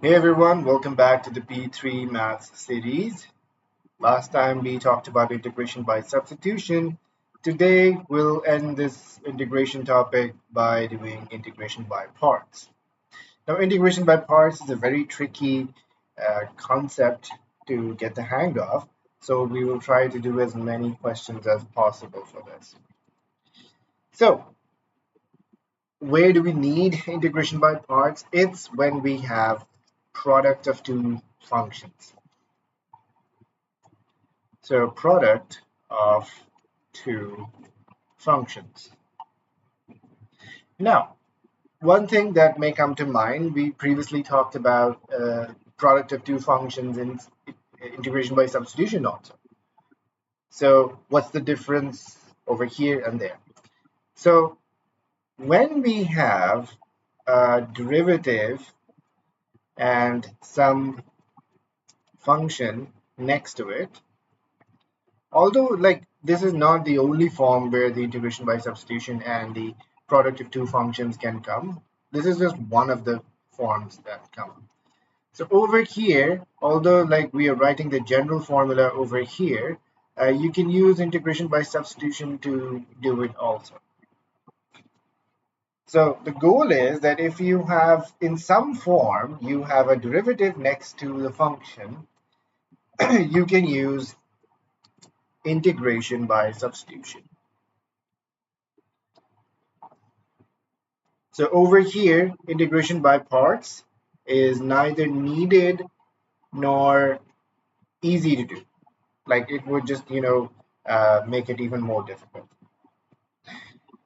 Hey everyone, welcome back to the P3 Maths series. Last time we talked about integration by substitution. Today we'll end this integration topic by doing integration by parts. Now, integration by parts is a very tricky concept to get the hang of, so we will try to do as many questions as possible for this. So, where do we need integration by parts? It's when we have product of two functions. So product of two functions. Now, one thing that may come to mind, we previously talked about product of two functions in integration by substitution also. So what's the difference over here and there? So when we have a derivative and some function next to it, although like this is not the only form where the integration by substitution and the product of two functions can come, this is just one of the forms that come. So over here, although like we are writing the general formula over here, you can use integration by substitution to do it also. So the goal is that if you have in some form you have a derivative next to the function, you can use integration by substitution. So over here, integration by parts is neither needed nor easy to do. Like it would just, make it even more difficult.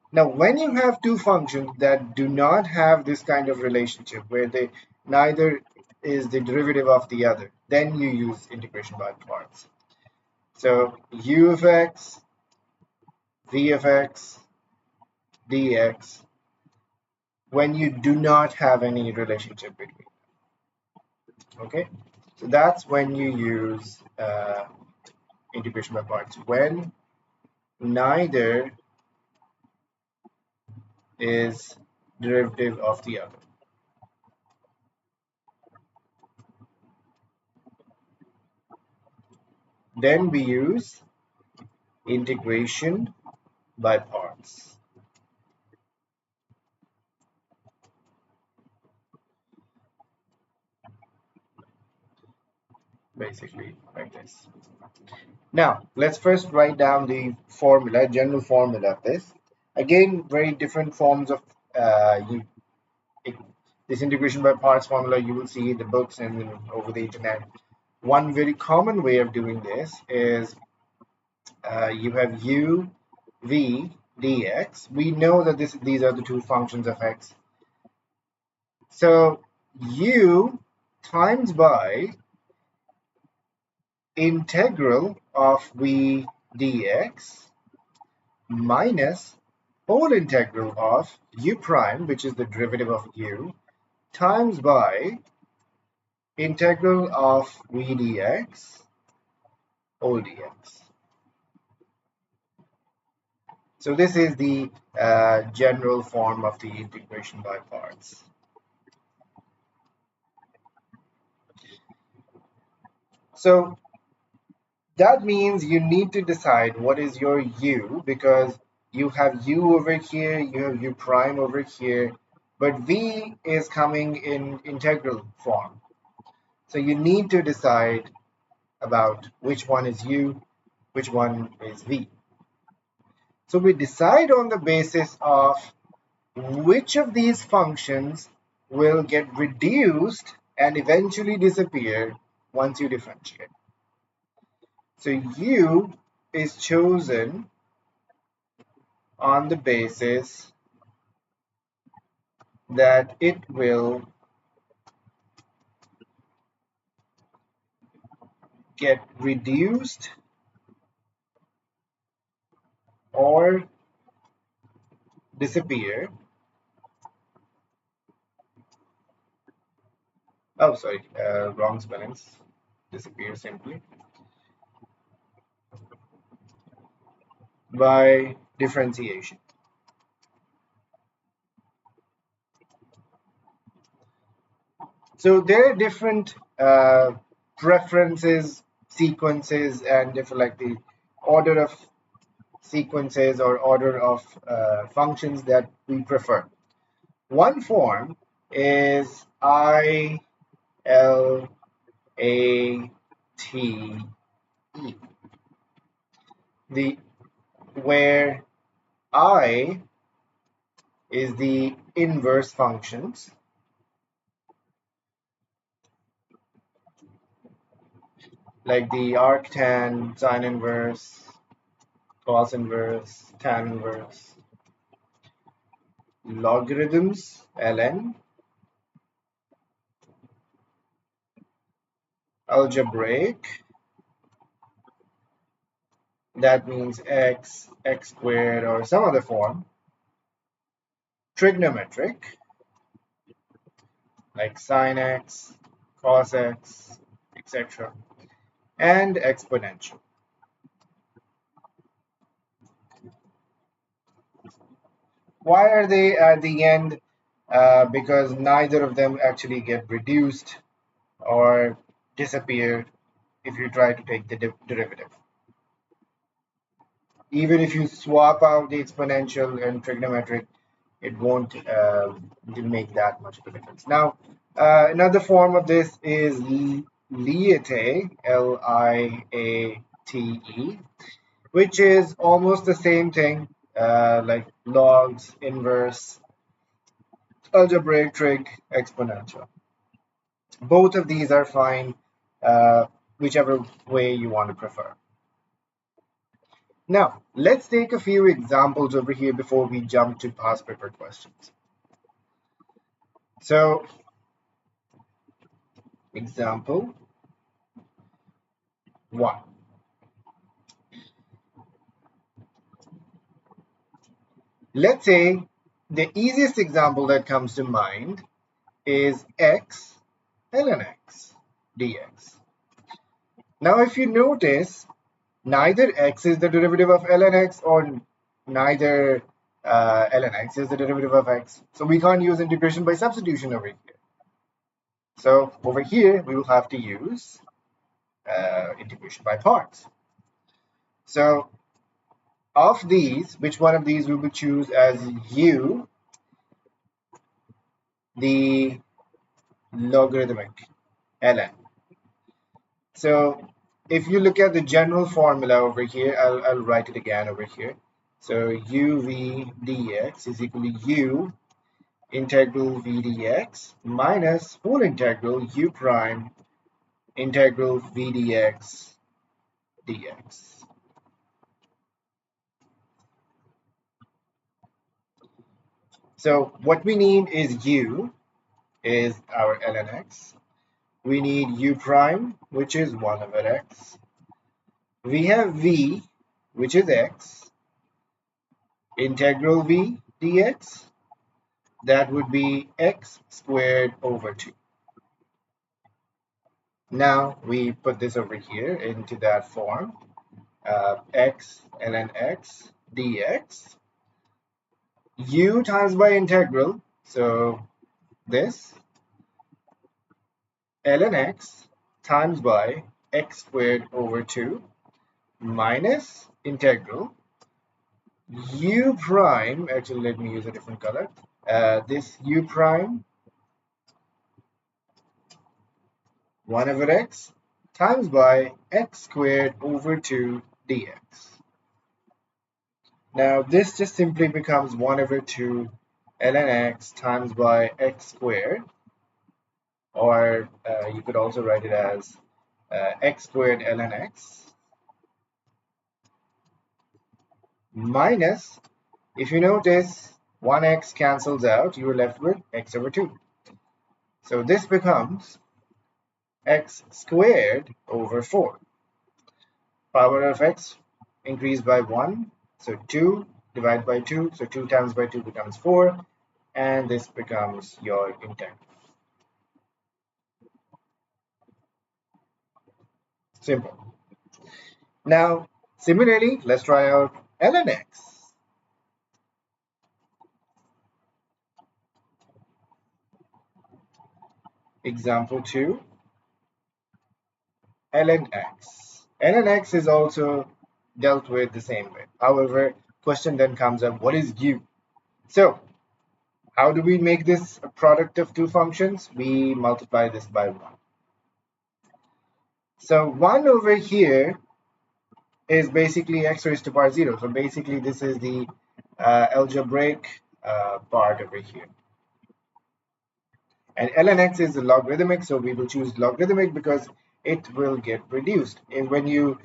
Now, when you have two functions that do not have this kind of relationship where they neither is the derivative of the other, then you use integration by parts. So u of x, v of x, dx, when you do not have any relationship between. Okay, so that's when you use integration by parts, when neither is derivative of the other. Then we use integration by parts. Basically like this. Now, let's first write down the formula, general formula of this. Again, very different forms of this integration by parts formula you will see in the books and over the internet. One very common way of doing this is you have u, v, dx. We know that these are the two functions of x. So u times by integral of v dx minus whole integral of u prime, which is the derivative of u, times by integral of v dx whole dx. So this is the general form of the integration by parts. So that means you need to decide what is your u, because you have u over here, you have u prime over here, but v is coming in integral form. So you need to decide about which one is u, which one is v. So we decide on the basis of which of these functions will get reduced and eventually disappear once you differentiate. So u is chosen on the basis that it will get reduced or disappear. Oh, sorry, wrong spellings. Disappear simply by differentiation. So there are different preferences, sequences, and different like the order of sequences or order of functions that we prefer. One form is ILATE, the where I is the inverse functions, like the arctan, sine inverse, cos inverse, tan inverse, logarithms, ln, algebraic, that means x, x squared, or some other form, trigonometric, like sine x, cos x, etc., and exponential. Why are they at the end? Because neither of them actually get reduced or disappear if you try to take the derivative. Even if you swap out the exponential and trigonometric, it won't make that much of a difference. Now, another form of this is LIATE, LIATE, which is almost the same thing, like logs, inverse, algebraic, trig, exponential. Both of these are fine, whichever way you want to prefer. Now, let's take a few examples over here before we jump to past paper questions. So, example 1. Let's say the easiest example that comes to mind is x ln x dx. Now, if you notice, neither x is the derivative of ln x or neither ln x is the derivative of x. So we can't use integration by substitution over here. So over here, we will have to use integration by parts. So of these, which one of these we will choose as u, the logarithmic ln? So if you look at the general formula over here, I'll write it again over here. So uv dx is equal to u integral v dx minus full integral u prime integral v dx dx. So what we need is u, is our ln x. We need u prime, which is 1 over x. We have v, which is x, integral v dx. That would be x squared over 2. Now we put this over here into that form, x ln x dx, u times by integral, so this ln x times by x squared over 2 minus integral u prime, actually let me use a different color, this u prime 1 over x times by x squared over 2 dx. Now this just simply becomes 1 over 2 ln x times by x squared, or you could also write it as x squared ln x minus, if you notice, 1x cancels out, you're left with x over 2. So this becomes x squared over 4. Power of x increased by 1, so 2 divided by 2, so 2 times by 2 becomes 4, and this becomes your integral. Simple. Now, similarly, let's try out ln x. Example 2, ln x. ln x is also dealt with the same way. However, question then comes up, what is u? So how do we make this a product of two functions? We multiply this by 1. So 1 over here is basically x raised to power 0. So basically this is the algebraic part over here. And ln x is logarithmic, so we will choose logarithmic because it will get reduced. And when you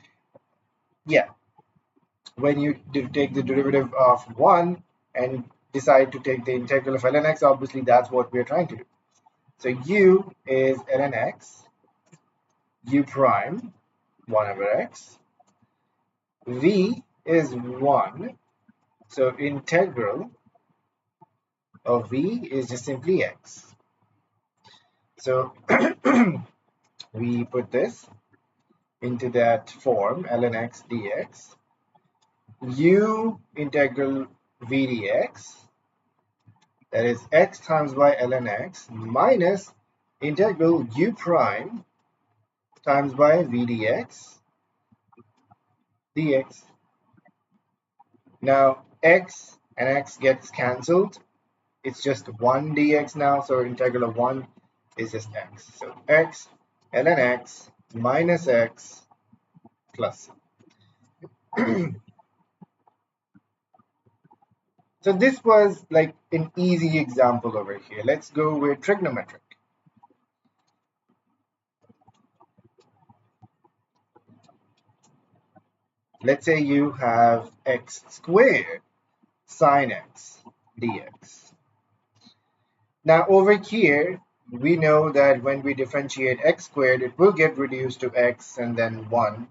take the derivative of 1 and decide to take the integral of ln x, obviously that's what we're trying to do. So u is ln x, u prime, 1 over x. V is 1, so integral of v is just simply x. So we put this into that form, ln x dx, u integral v dx, that is x times by ln x, minus integral u prime times by v dx dx. Now x and x gets cancelled. It's just 1 dx now, so integral of 1 is just x. So x ln x minus x plus. So this was like an easy example over here. Let's go with trigonometric. Let's say you have x squared sine x dx. Now over here, we know that when we differentiate x squared, it will get reduced to x and then 1,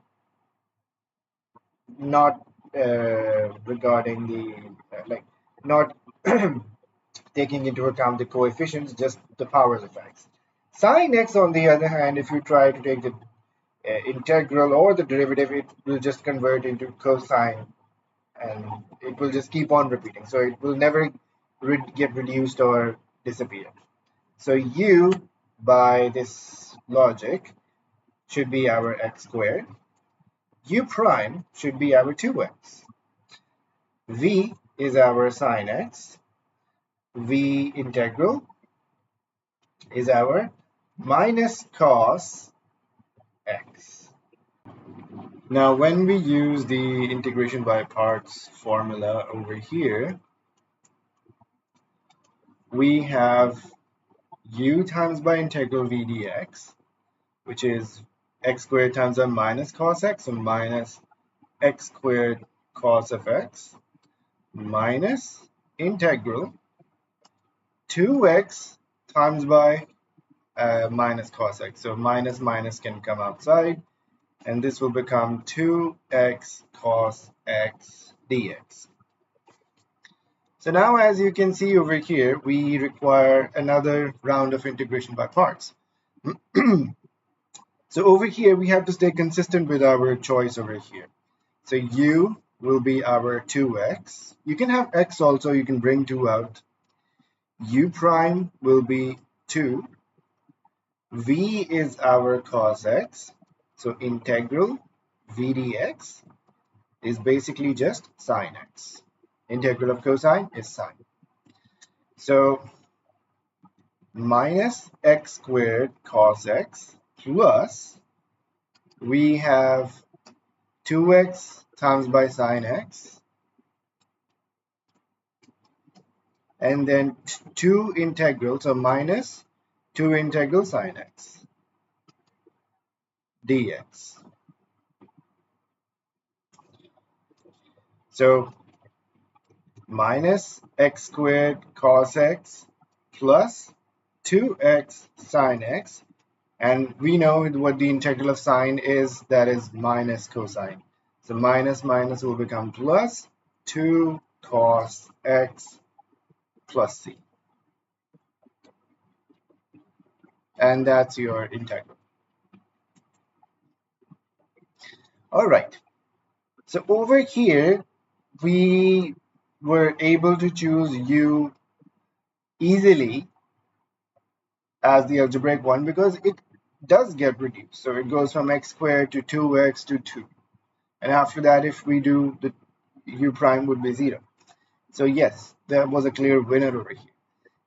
not regarding the, not taking into account the coefficients, just the powers of x. Sine x, on the other hand, if you try to take the integral or the derivative, it will just convert into cosine and it will just keep on repeating. So it will never get reduced or disappear. So u, by this logic, should be our x squared. U prime should be our 2x. V is our sine x. V integral is our minus cos x. Now, when we use the integration by parts formula over here, we have u times by integral v dx, which is x squared times a minus cos x, so minus x squared cos of x, minus integral 2x times by minus cos x. So minus minus can come outside, and this will become 2x cos x dx. So now, as you can see over here, we require another round of integration by parts. So over here, we have to stay consistent with our choice over here. So u will be our 2x. You can have x also, you can bring 2 out. U prime will be 2. V is our cos x. So integral v dx is basically just sine x. Integral of cosine is sine. So minus x squared cos x plus, we have 2x times by sine x, and then 2 integral, so minus 2 integral sine x dx. So minus x squared cos x plus 2x sine x, and we know what the integral of sine is, that is minus cosine. So minus minus will become plus 2 cos x plus c. And that's your integral. All right. So over here, we were able to choose u easily as the algebraic one because it does get reduced. So it goes from x squared to 2x to 2. And after that, if we do, the u prime would be 0. So yes, there was a clear winner over here.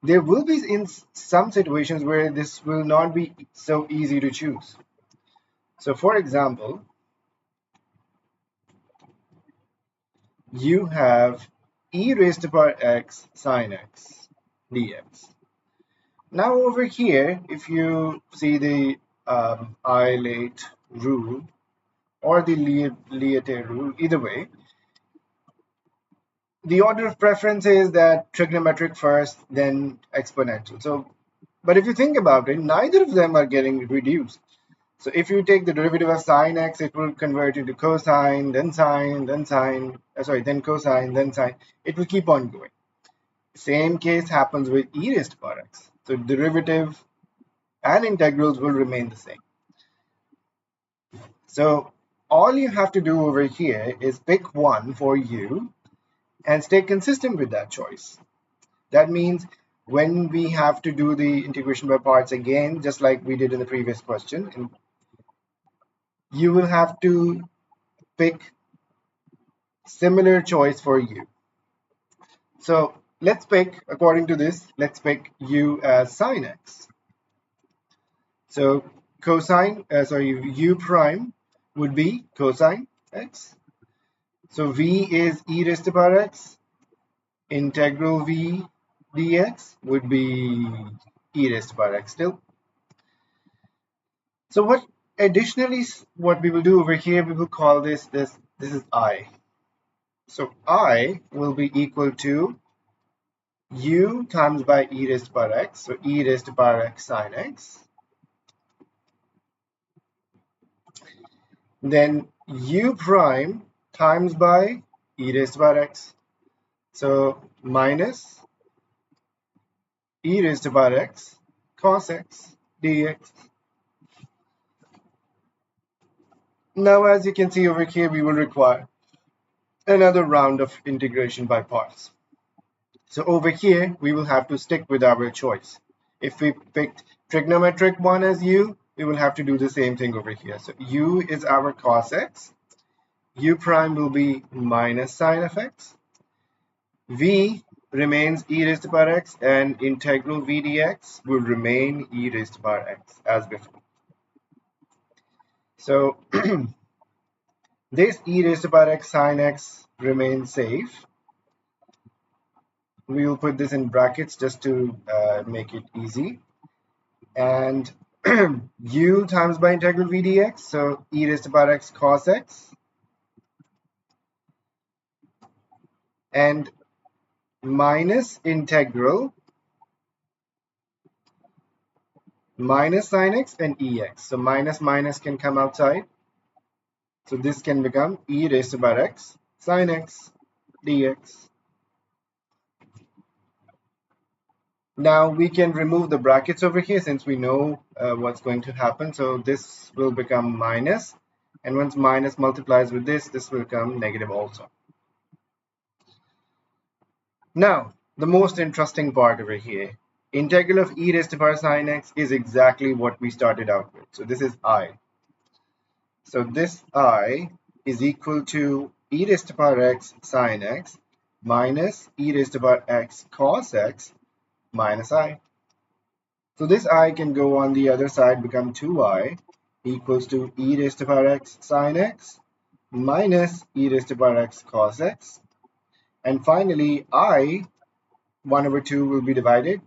There will be in some situations where this will not be so easy to choose. So for example, you have e raised to power x sine x dx. Now over here, if you see the ILATE rule or the LIATE rule, either way, the order of preference is that trigonometric first, then exponential. So, but if you think about it, neither of them are getting reduced. So if you take the derivative of sine x, it will convert into cosine, then sine, then sine, then cosine, then sine. It will keep on going. Same case happens with e raised to power x. So derivative and integrals will remain the same. So all you have to do over here is pick one for you and stay consistent with that choice. That means when we have to do the integration by parts again, just like we did in the previous question, you will have to pick similar choice for u. So let's pick, according to this, let's pick u as sine x. So u prime would be cosine x. So v is e raised to power x. Integral v dx would be e raised to power x still. So what we will do over here, we will call this is I. So I will be equal to u times by e raised to power x. So e raised to power x sine x. Then u prime times by e raised to power x. So minus e raised to power x cos x dx. Now, as you can see over here, we will require another round of integration by parts. So over here, we will have to stick with our choice. If we picked trigonometric one as u, we will have to do the same thing over here. So u is our cos x. U prime will be minus sine of x. V remains e raised to power x, and integral v dx will remain e raised to power x as before. So this e raised to power x sine x remains safe. We will put this in brackets just to make it easy. And u times by integral v dx, so e raised to power x cos x. And minus integral minus sine x and ex. So minus minus can come outside. So this can become e raised to power x sine x dx. Now we can remove the brackets over here since we know what's going to happen. So this will become minus, and once minus multiplies with this will become negative also. Now, the most interesting part over here. Integral of e raised to power sine x is exactly what we started out with. So this is I. So this I is equal to e raised to power x sine x minus e raised to power x cos x minus I. So this I can go on the other side, become 2i equals to e raised to power x sine x minus e raised to power x cos x. And finally, I 1 over 2 will be divided.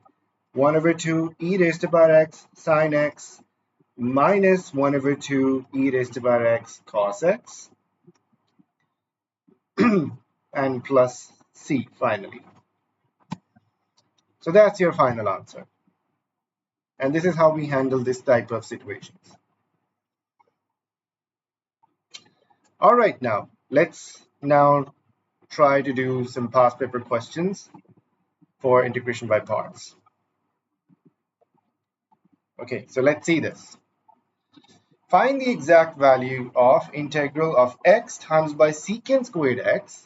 1 over 2 e raised to power x sine x minus 1 over 2 e raised to power x cos x and plus c finally. So that's your final answer. And this is how we handle this type of situations. All right, now let's try to do some past paper questions for integration by parts. Okay, so let's see this. Find the exact value of integral of x times by secant squared x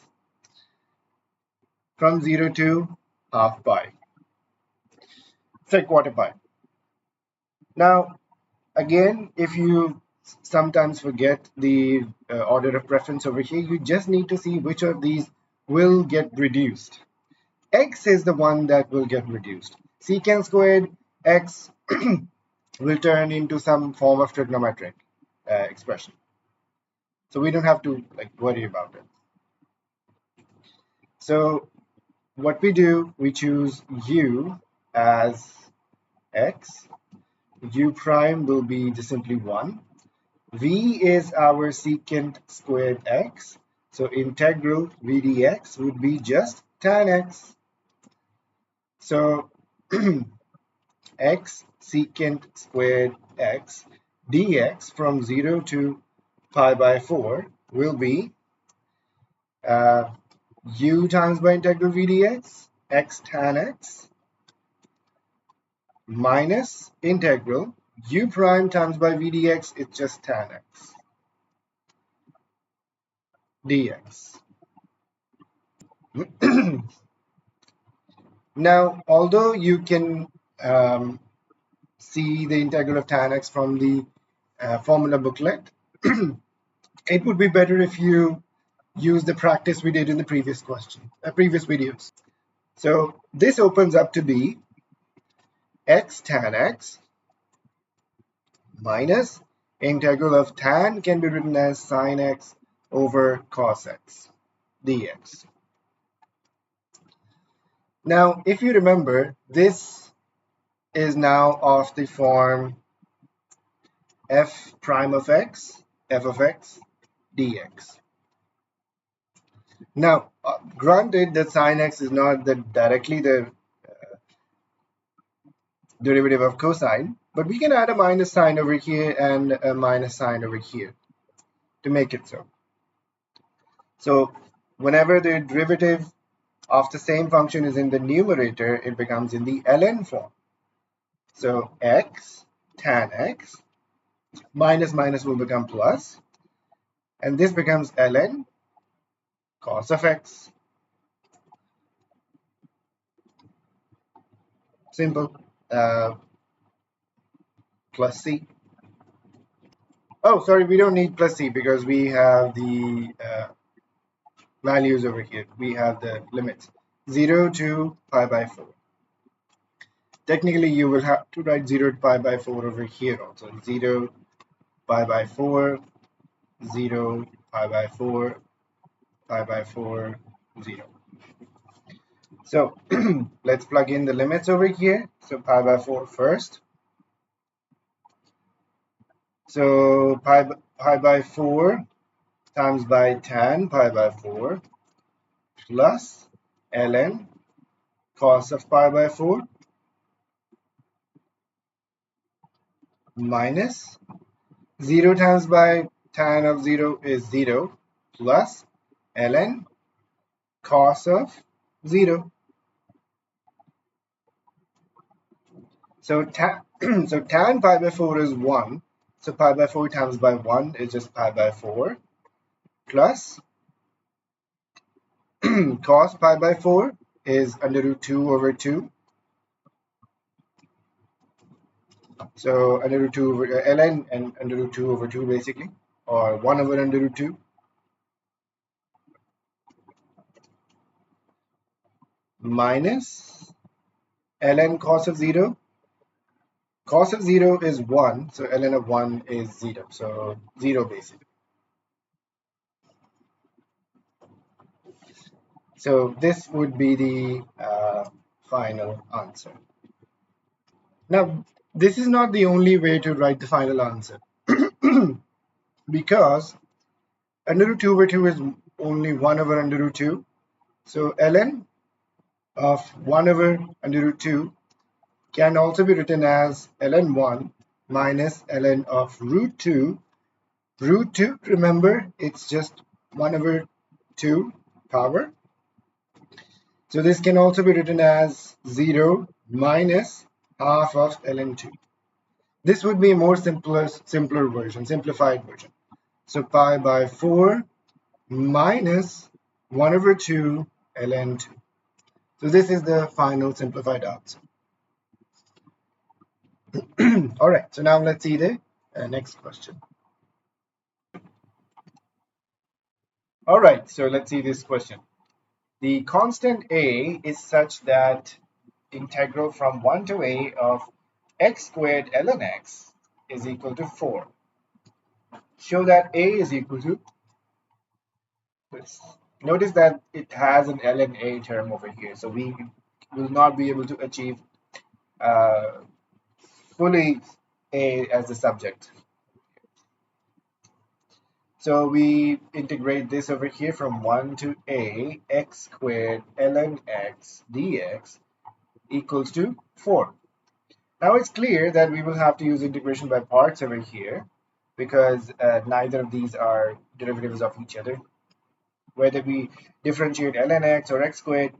from 0 to half pi, 3/4 pi. Now, again, if you sometimes forget the order of preference over here, you just need to see which of these will get reduced. X is the one that will get reduced. Secant squared x will turn into some form of trigonometric expression. So we don't have to worry about it. So what we do, we choose u as x. U prime will be just simply 1. V is our secant squared x. So integral v dx would be just tan x. So x secant squared x dx from 0 to pi by 4 will be u times by integral v dx, x tan x, minus integral u prime times by v dx, it's just tan x dx. Now, although you can see the integral of tan x from the formula booklet, it would be better if you use the practice we did in the previous videos. So this opens up to be x tan x minus integral of tan can be written as sine x over cos x dx. Now, if you remember, this is now of the form f prime of x, f of x dx. Now, granted that sine x is not directly the derivative of cosine, but we can add a minus sign over here and a minus sign over here to make it so. So whenever the derivative of the same function is in the numerator, it becomes in the ln form. So x tan x minus minus will become plus, and this becomes ln cos of x. Simple. Plus c. Oh, sorry, we don't need plus c because we have the values over here. We have the limits 0 to pi by 4. Technically, you will have to write 0 to pi by 4 over here also. 0 pi by 4, 0 pi by 4, pi by 4, 0. So let's plug in the limits over here. So pi by 4 first. So pi by 4 times by tan pi by 4 plus ln cos of pi by 4 minus 0 times by tan of 0 is 0 plus ln cos of 0. So tan pi by 4 is 1. So pi by 4 times by 1 is just pi by 4 plus cos pi by 4 is under root 2 over 2. So under root 2 over ln and under root 2 over 2 basically, or 1 over under root 2. Minus ln cos of 0. Cos of 0 is 1, so ln of 1 is 0. So 0 basically. So this would be the final answer. Now, this is not the only way to write the final answer because under root 2 over 2 is only 1 over under root 2. So ln of 1 over under root 2 can also be written as ln 1 minus ln of root 2. Root 2, remember, it's just 1 over 2 power. So this can also be written as 0 minus half of ln 2. This would be a more simpler version, simplified version. So pi by 4 minus 1 over 2 ln 2. So this is the final simplified answer. All right, so now let's see the next question. All right, so let's see this question. The constant a is such that integral from 1 to a of x squared ln x is equal to 4. Show that a is equal to this. Notice that it has an ln a term over here, so we will not be able to achieve uh, fully a as the subject. So we integrate this over here from 1 to a x squared ln x dx equals to 4. Now it's clear that we will have to use integration by parts over here because neither of these are derivatives of each other. Whether we differentiate ln x or x squared,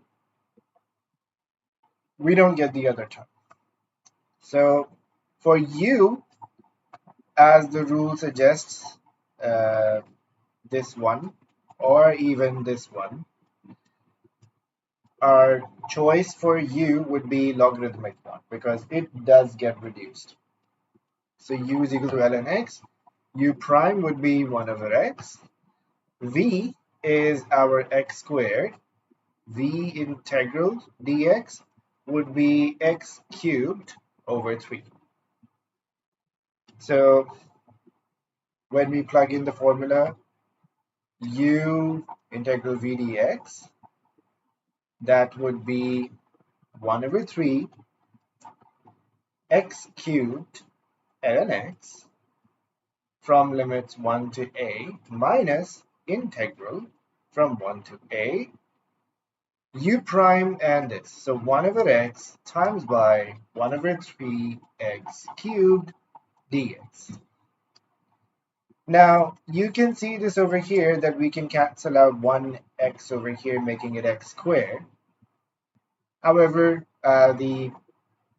we don't get the other term. So for u, as the rule suggests, this one or even this one, our choice for u would be logarithmic one because it does get reduced. So u is equal to ln x. U prime would be 1 over x. V is our x squared. V integral dx would be x cubed over 3. So when we plug in the formula u integral v dx, that would be 1 over 3 x cubed ln x from limits 1 to a minus integral from 1 to a u prime and this. So 1 over x times by 1 over 3 x cubed dx. Now you can see this over here that we can cancel out 1x over here, making it x squared. However, the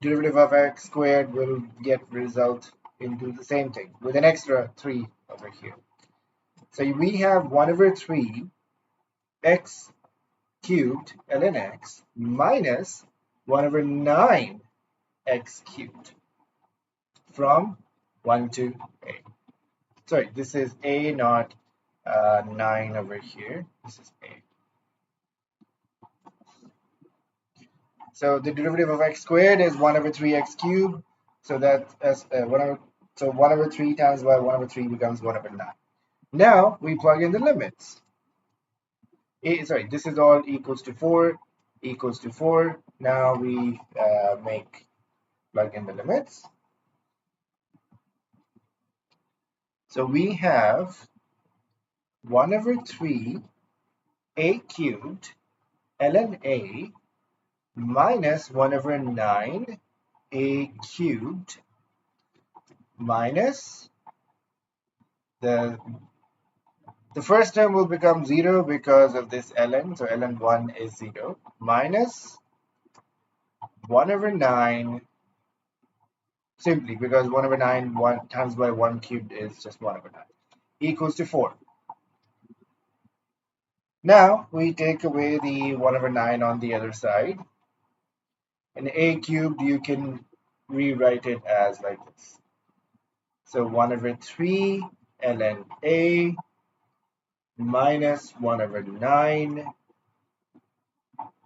derivative of x squared will get result into the same thing with an extra 3 over here. So we have 1 over 3 x cubed ln x minus 1 over 9 x cubed from 1 to a. Sorry, this is a, not 9 over here. This is a. So the derivative of x squared is 1 over 3x cubed. So that's 1 over 3 times by 1 over 3 becomes 1 over 9. Now we plug in the limits. This is all equals to 4, equals to 4. Now we plug in the limits. So we have 1 over 3 a cubed ln a minus 1 over 9 a cubed minus the first term will become 0 because of this ln, so ln1 is 0, minus 1 over 9 simply because 1 over 9 1 times by 1 cubed is just 1 over 9 equals to 4. Now we take away the 1 over 9 on the other side. And a cubed, you can rewrite it as like this. So 1 over 3 ln a minus 1 over 9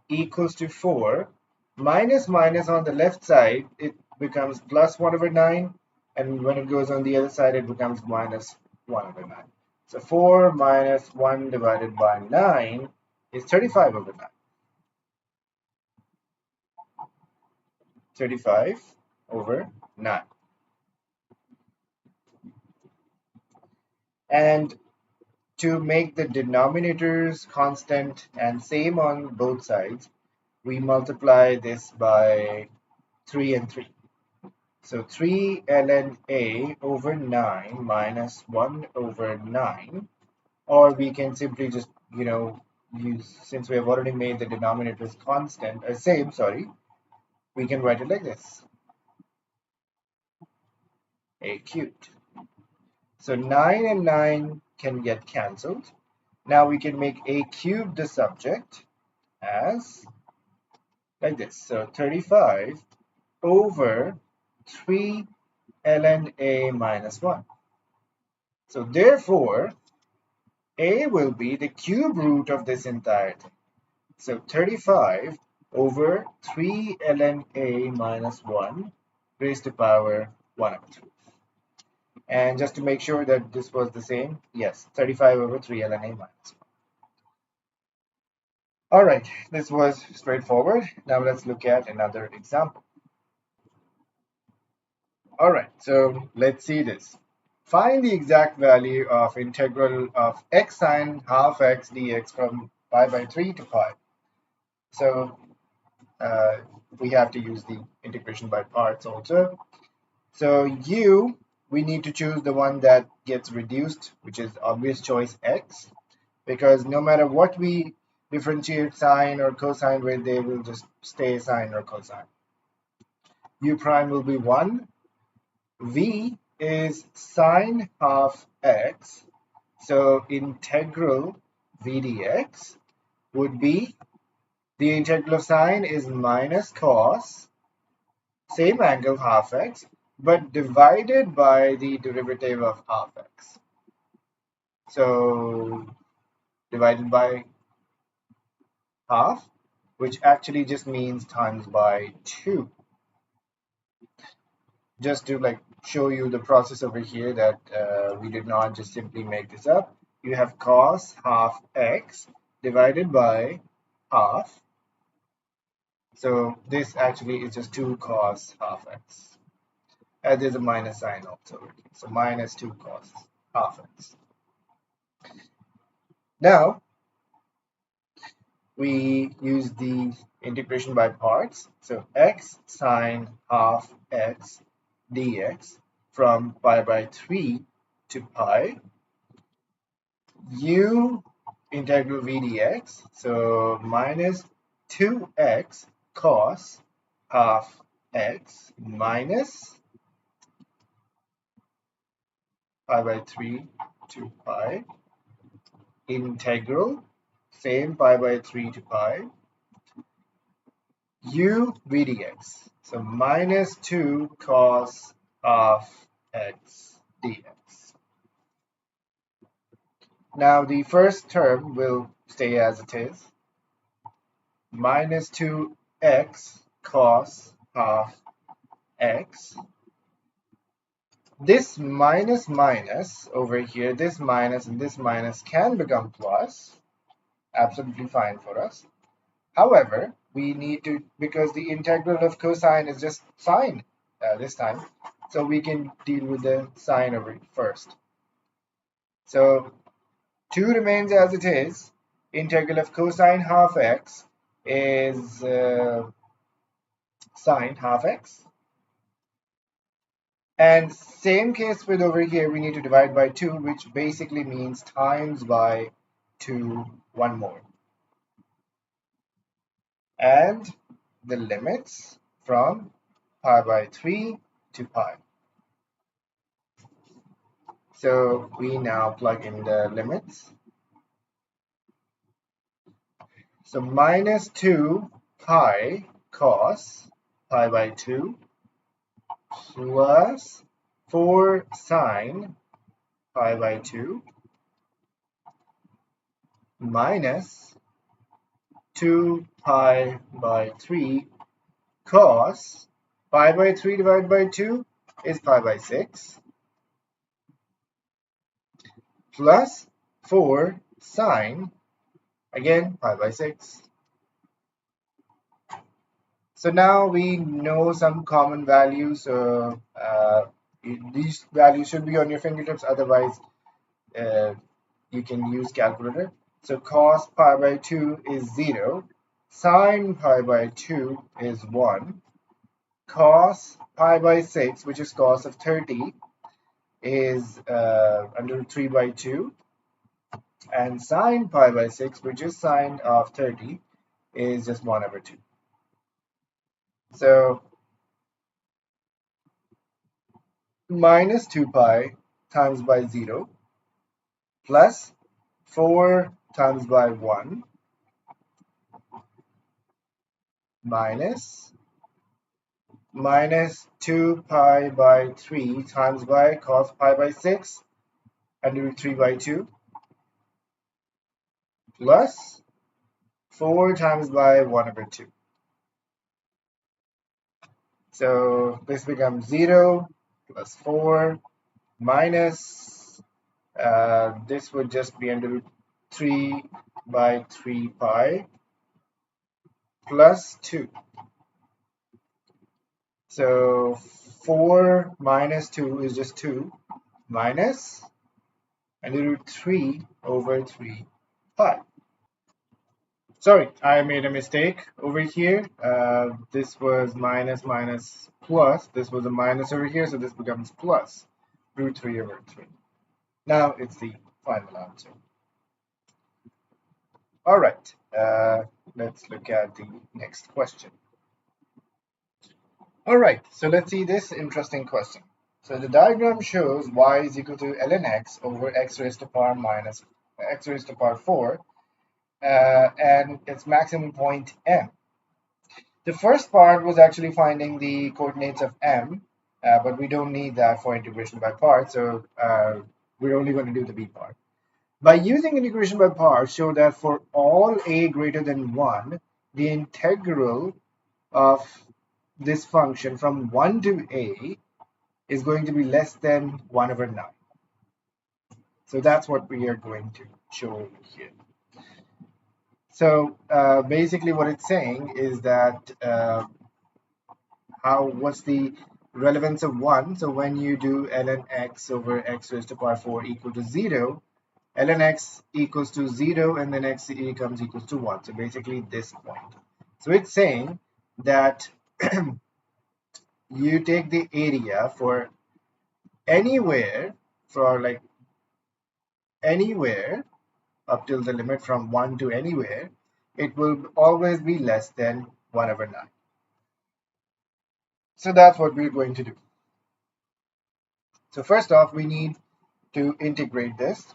equals to 4. Minus minus on the left side, it becomes plus 1 over 9. And when it goes on the other side, it becomes minus 1 over 9. So 4 minus 1 divided by 9 is 35 over 9. 35 over 9. And to make the denominators constant and same on both sides, we multiply this by 3 and 3. So 3 ln a over 9 minus 1 over 9, or we can simply just, use, since we have already made the denominators constant, same, we can write it like this, a cubed. So 9 and 9 can get cancelled. Now we can make a cubed the subject as like this. So 35 over 3 ln a minus 1. So therefore, a will be the cube root of this entire thing. So 35 over 3 ln a minus 1 raised to power 1 over 3. And just to make sure that this was the same, yes, 35 over 3 ln a minus 1. All right, this was straightforward. Now let's look at another example. All right, so let's see this. Find the exact value of integral of x sine half x dx from pi by 3 to pi. So we have to use the integration by parts also. So we need to choose the one that gets reduced, which is obvious choice x, because no matter what we differentiate sine or cosine with, they will just stay sine or cosine. U prime will be 1. V is sine half x, so integral v dx would be, the integral of sine is minus cos, same angle half x, but divided by the derivative of half x. So divided by half, which actually just means times by 2. Just to show you the process over here that we did not just simply make this up. You have cos half x divided by half. So this actually is just 2 cos half x. And there's a minus sign also. So minus 2 cos half x. Now we use the integration by parts. So x sine half x dx from pi by 3 to pi, u integral v dx, so minus 2x cos half x minus pi by 3 to pi, integral, same pi by 3 to pi, u v dx, so minus 2 cos half x dx. Now the first term will stay as it is, minus 2x cos half x. This minus minus over here, this minus and this minus can become plus, absolutely fine for us. However, we need to, because the integral of cosine is just sine this time, so we can deal with the sine over it first. So 2 remains as it is. Integral of cosine half x is sine half x. And same case with over here, we need to divide by 2, which basically means times by 2 one more. And the limits from pi by 3 to pi. So we now plug in the limits. So minus 2 pi cos pi by 2 plus 4 sine pi by 2 minus 2 pi by 3 cos pi by 3 divided by 2 is pi by 6 plus 4 sine, again pi by 6. So now we know some common values. These values should be on your fingertips, otherwise you can use calculator. So cos pi by 2 is 0, sine pi by 2 is 1, cos pi by 6, which is cos of 30, is under 3 by 2, and sine pi by 6, which is sine of 30, is just 1 over 2. So minus 2 pi times by 0 plus 4 times by 1 minus minus 2 pi by 3 times by cos pi by 6 under root 3 by 2 plus 4 times by 1 over 2. So this becomes 0 plus 4 minus, this would just be under root 3 by 3 pi plus 2. So 4 minus 2 is just 2 minus under root 3 over 3 pi. Sorry, I made a mistake over here. This was minus minus plus. This was a minus over here, so this becomes plus root 3 over 3. Now it's the final answer. All right, let's look at the next question. All right, so let's see this interesting question. So the diagram shows y is equal to ln x over x raised to power minus x raised to power 4, and its maximum point m. The first part was actually finding the coordinates of m, but we don't need that for integration by parts, so we're only going to do the b part. By using integration by parts, show that for all a greater than 1, the integral of this function from 1 to a is going to be less than 1 over 9. So that's what we are going to show over here. So basically what it's saying is that what's the relevance of 1? So when you do ln x over x raised to power 4 equal to 0, ln x equals to 0 and then x becomes equals to 1. So basically this point. So it's saying that you take the area for anywhere, anywhere up till the limit from 1 to anywhere, it will always be less than 1 over 9. So that's what we're going to do. So first off, we need to integrate this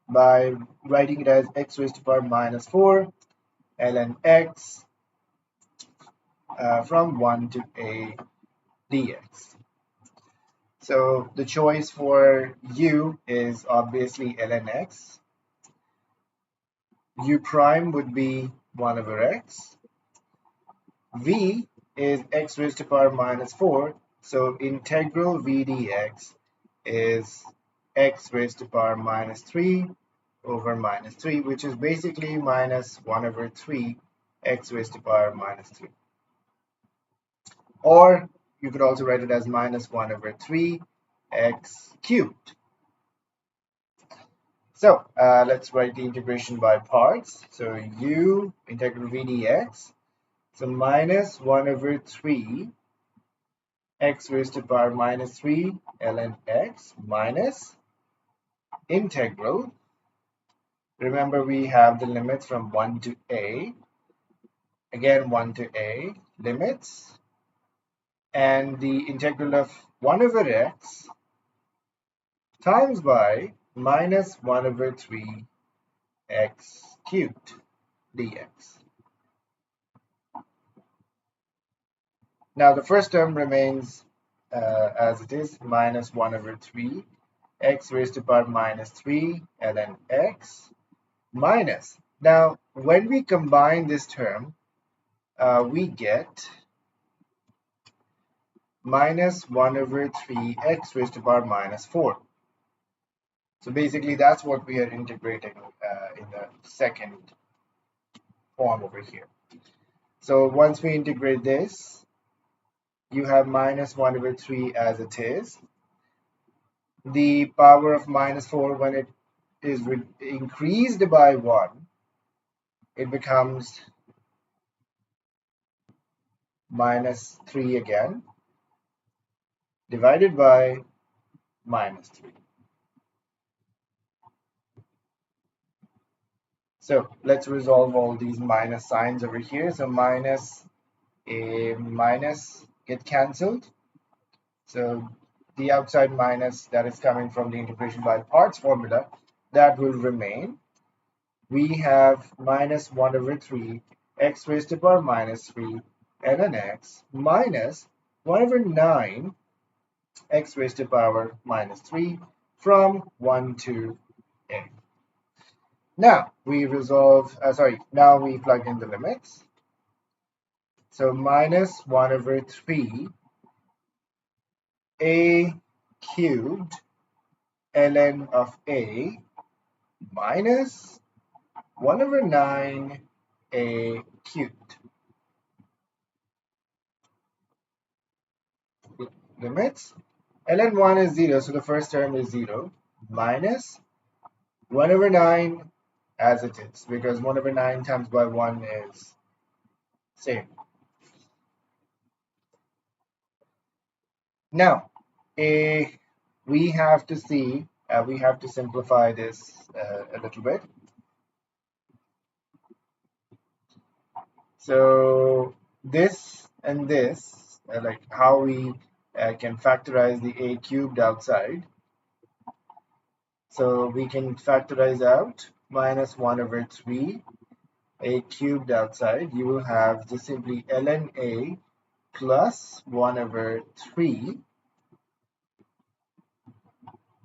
by writing it as x raised to power minus 4 ln x from 1 to a dx. So the choice for u is obviously ln x. U prime would be 1 over x. V is x raised to power minus 4. So integral v dx is x raised to power minus 3 over minus 3, which is basically minus 1 over 3 x raised to power minus 3. Or you could also write it as minus 1 over 3 x cubed. So let's write the integration by parts. So u integral v dx, so minus 1 over 3 x raised to power minus 3 ln x minus integral. Remember, we have the limits from 1 to a. Again, 1 to a limits. And the integral of 1 over x times by minus 1 over 3 x cubed dx. Now the first term remains as it is, minus 1 over 3 x raised to power minus 3 ln x minus. Now when we combine this term, we get minus 1 over 3 x raised to power minus 4. So basically that's what we are integrating in the second form over here. So once we integrate this, you have minus 1 over 3 as it is. The power of minus 4, when it is increased by 1, it becomes minus 3 again, divided by minus 3. So let's resolve all these minus signs over here. So minus a minus get cancelled. So the outside minus that is coming from the integration by parts formula, that will remain. We have minus 1 over 3 x raised to power minus 3 ln x minus 1 over 9 x raised to power minus 3 from 1 to a. Now we now we plug in the limits. So minus 1 over 3 a cubed ln of a minus 1 over 9 a cubed. Limits. ln1 is 0, so the first term is 0, minus 1 over 9 as it is, because 1 over 9 times by 1 is same. Now, we have to simplify this a little bit. So this and this, like how we can factorize the a cubed outside. So we can factorize out minus 1 over 3 a cubed outside. You will have just simply ln a plus 1 over 3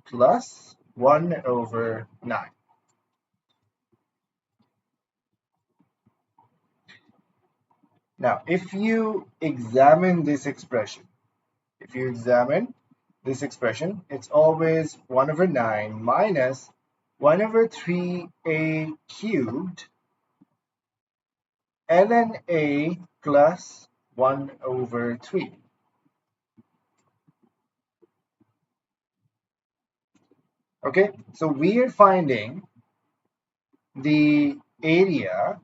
plus 1 over 9. Now, if you examine this expression, it's always 1 over 9 minus 1 over 3a cubed ln a plus 1 over 3. Okay, so we are finding the area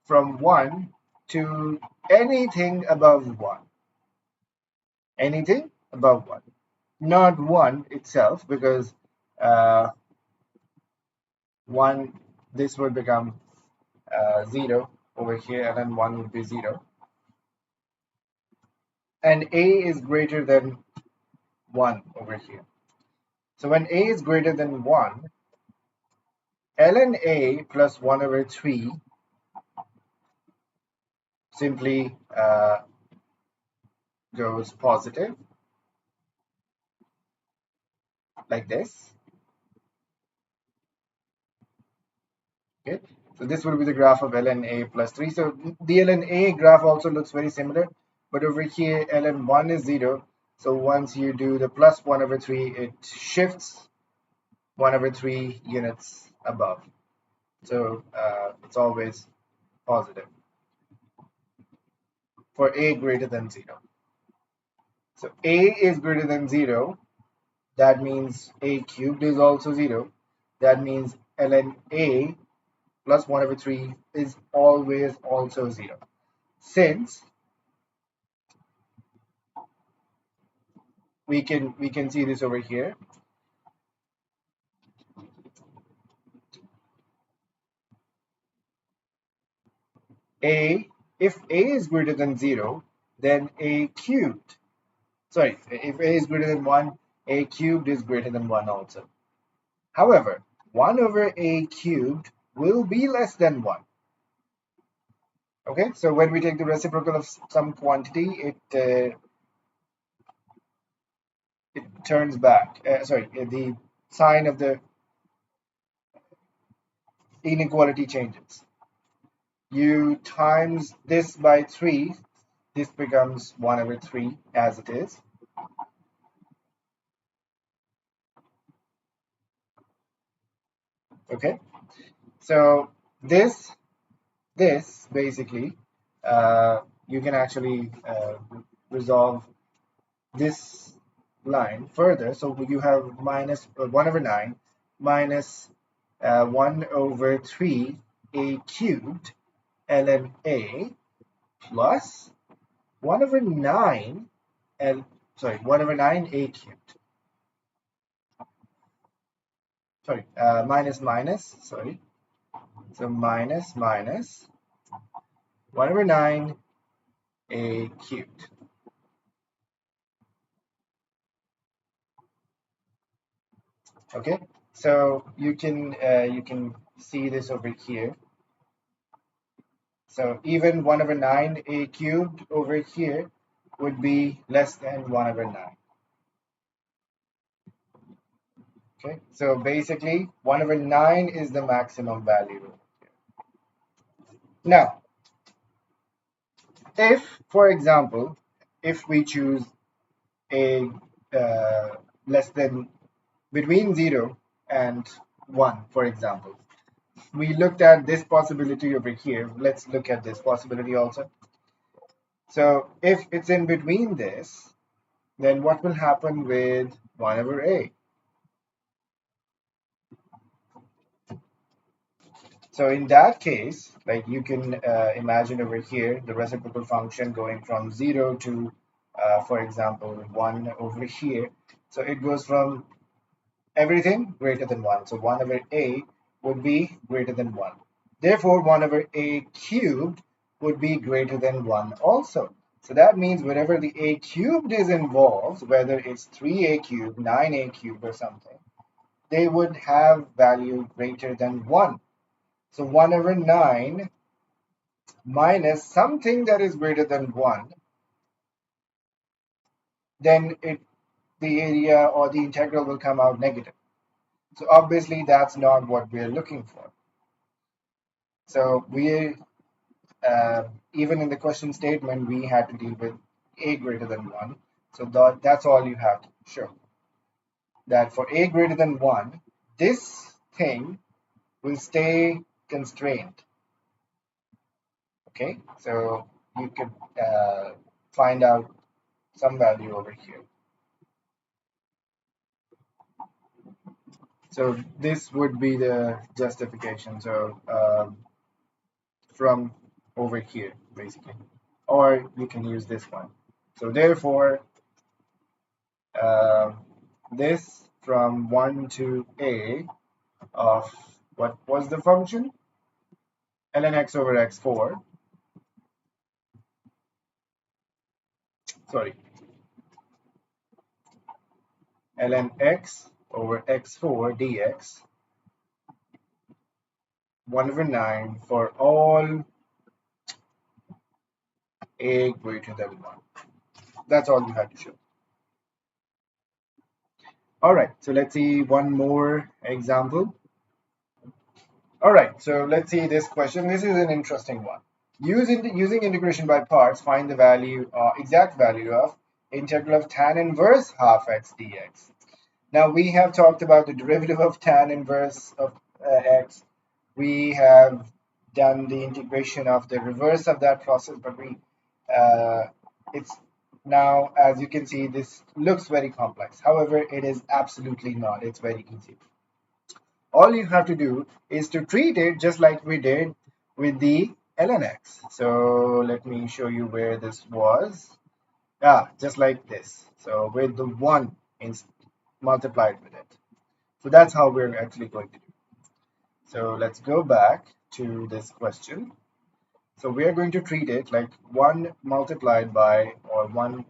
from 1 to anything above 1. Anything above 1. Not 1 itself, because 1, this would become 0 over here, and then 1 would be 0. And a is greater than 1 over here. So when a is greater than 1, ln a plus 1 over 3 simply goes positive, like this. Okay, so this will be the graph of ln a plus 3. So the ln a graph also looks very similar, but over here ln 1 is 0. So once you do the plus 1 over 3, it shifts 1 over 3 units above. So it's always positive for a greater than 0. So a is greater than 0. That means a cubed is also 0. That means ln a plus 1 over 3 is always also 0. Since we can see this over here. If a is greater than 0, then a cubed. Sorry, if a is greater than 1, a cubed is greater than 1 also. However, 1 over a cubed will be less than 1. Okay, so when we take the reciprocal of some quantity, it turns back. The sign of the inequality changes. You times this by 3, this becomes 1 over 3 as it is. Okay, so this basically, you can actually resolve this line further. So you have minus 1 over 9 minus 1 over 3 a cubed ln a plus 1 over 9 1 over 9 a cubed. Minus, sorry. So minus 1 over 9 a cubed. Okay, so you can see this over here. So even 1 over 9 a cubed over here would be less than 1 over 9. Okay, so basically 1 over 9 is the maximum value. Now, if, for example, if we choose a less than between 0 and 1, for example, we looked at this possibility over here. Let's look at this possibility also. So if it's in between this, then what will happen with 1 over a? So in that case, like you can imagine over here, the reciprocal function going from 0 to, for example, 1 over here. So it goes from everything greater than 1. So 1 over a would be greater than 1. Therefore, 1 over a cubed would be greater than 1 also. So that means wherever the a cubed is involved, whether it's 3a cubed, 9a cubed or something, they would have value greater than 1. So 1 over 9 minus something that is greater than 1, then the area or the integral will come out negative. So obviously that's not what we're looking for. So even in the question statement, we had to deal with a greater than 1. So that's all you have to show. That for a greater than 1, this thing will stay constrained. Okay, so you could find out some value over here. So this would be the justification. So from over here, basically, or you can use this one. So therefore, uh, this from 1 to a of what was the function? ln x over x4. Sorry, ln x over x4 dx 1 over 9 for all a greater than 1. That's all you have to show. All right, so let's see one more example. All right, so let's see this question. This is an interesting one. Using integration by parts, find the value, exact value of integral of tan inverse half x dx. Now we have talked about the derivative of tan inverse of x. We have done the integration of the reverse of that process, but it's now, as you can see, this looks very complex. However, it is absolutely not. It's very easy. All you have to do is to treat it just like we did with the ln x. So let me show you where this was. Just like this. So with the 1 multiplied with it. So that's how we're actually going to do. So let's go back to this question. So we are going to treat it like 1 multiplied by, or 1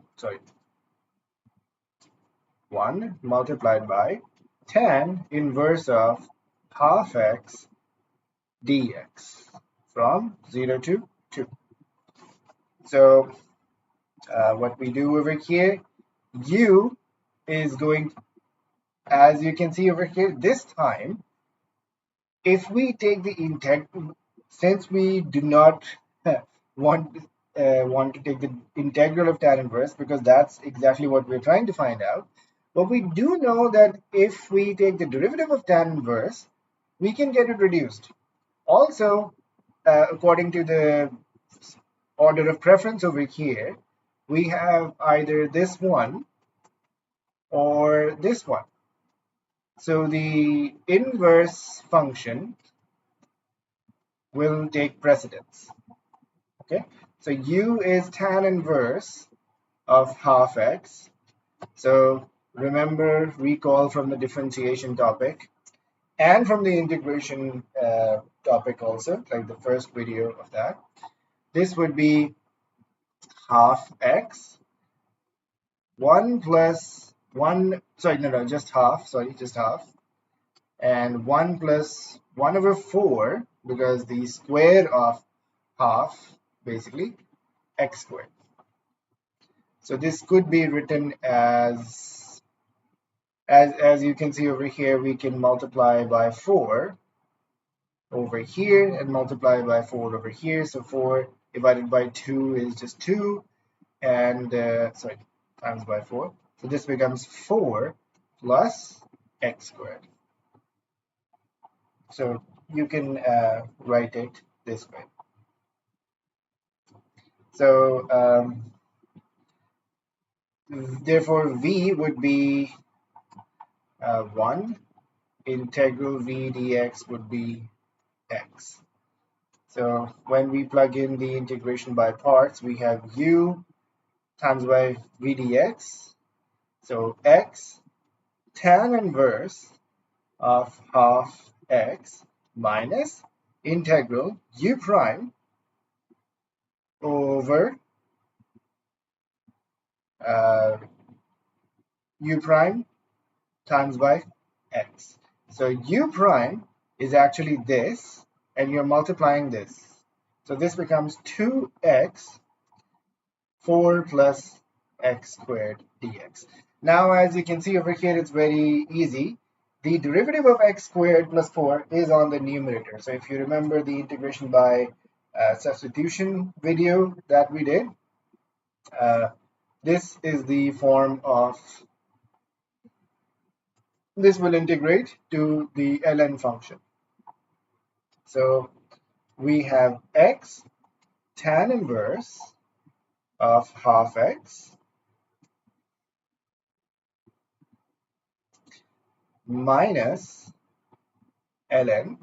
multiplied by tan inverse of half x dx from 0 to 2. So what we do over here, u is going, as you can see over here, this time, if we take the integral, since we do not want to take the integral of tan inverse, because that's exactly what we're trying to find out, but we do know that if we take the derivative of tan inverse, we can get it reduced. Also, according to the order of preference over here, we have either this one or this one. So the inverse function will take precedence. Okay, so u is tan inverse of half x. So remember, recall from the differentiation topic and from the integration topic also, like the first video of that. This would be half x, 1 plus 1, sorry, no, just half, and 1 plus 1 over 4, because the square of half, basically, x squared. So this could be written as you can see over here, we can multiply by 4 over here and multiply by 4 over here. So 4 divided by 2 is just 2, and sorry, times by 4. So this becomes 4 plus x squared. So you can write it this way. So therefore v would be 1, integral v dx would be x. So when we plug in the integration by parts, we have u times by v dx. So x tan inverse of half x minus integral u prime over u prime times by x. So u prime is actually this, and you're multiplying this. So this becomes 2x 4 plus x squared dx. Now, as you can see over here, it's very easy. The derivative of x squared plus 4 is on the numerator. So if you remember the integration by substitution video that we did, this is the form of, this will integrate to the ln function. So we have x tan inverse of half x minus ln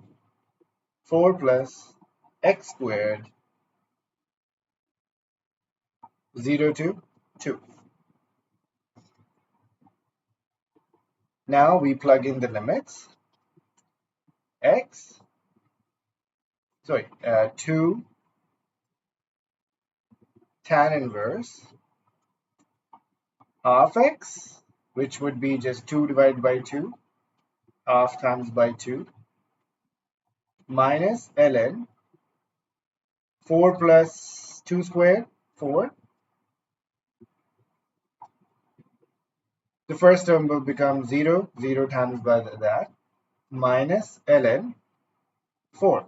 4 plus x squared 0 to 2. Now we plug in the limits. X, 2 tan inverse half x, which would be just 2 divided by 2, half times by 2, minus ln 4 plus 2 squared, 4. The first term will become 0, 0 times by that, minus ln 4.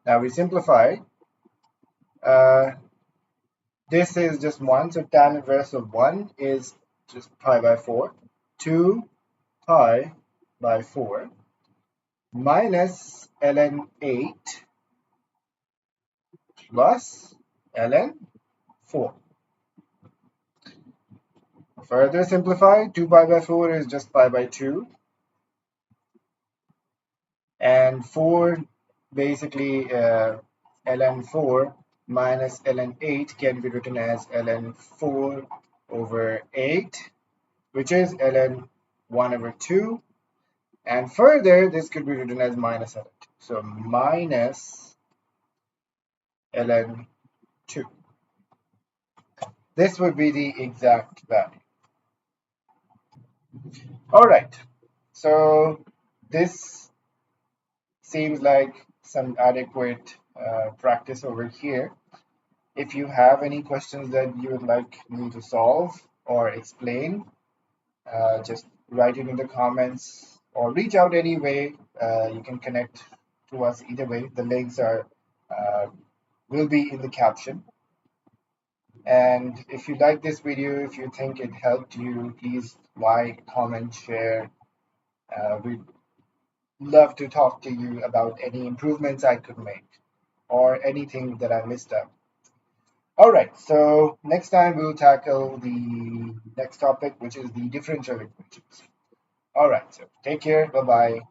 Now we simplify. This is just 1, so tan inverse of 1 is just pi by 4. 2 pi by 4 minus ln 8 plus ln 4. Further simplify, 2 pi by 4 is just pi by 2. And 4, basically ln 4 minus ln 8 can be written as ln 4 over 8, which is ln 1 over 2. And further, this could be written as minus ln 2. So minus ln 2. This would be the exact value. All right. So this seems like some adequate practice over here. If you have any questions that you would like me to solve or explain, just write it in the comments or reach out anyway. You can connect to us either way. The links are will be in the caption. And if you like this video, if you think it helped you, please like, comment, share. We'd love to talk to you about any improvements I could make or anything that I missed out. All right, so next time we'll tackle the next topic, which is the differential equations. All right, so take care. Bye-bye.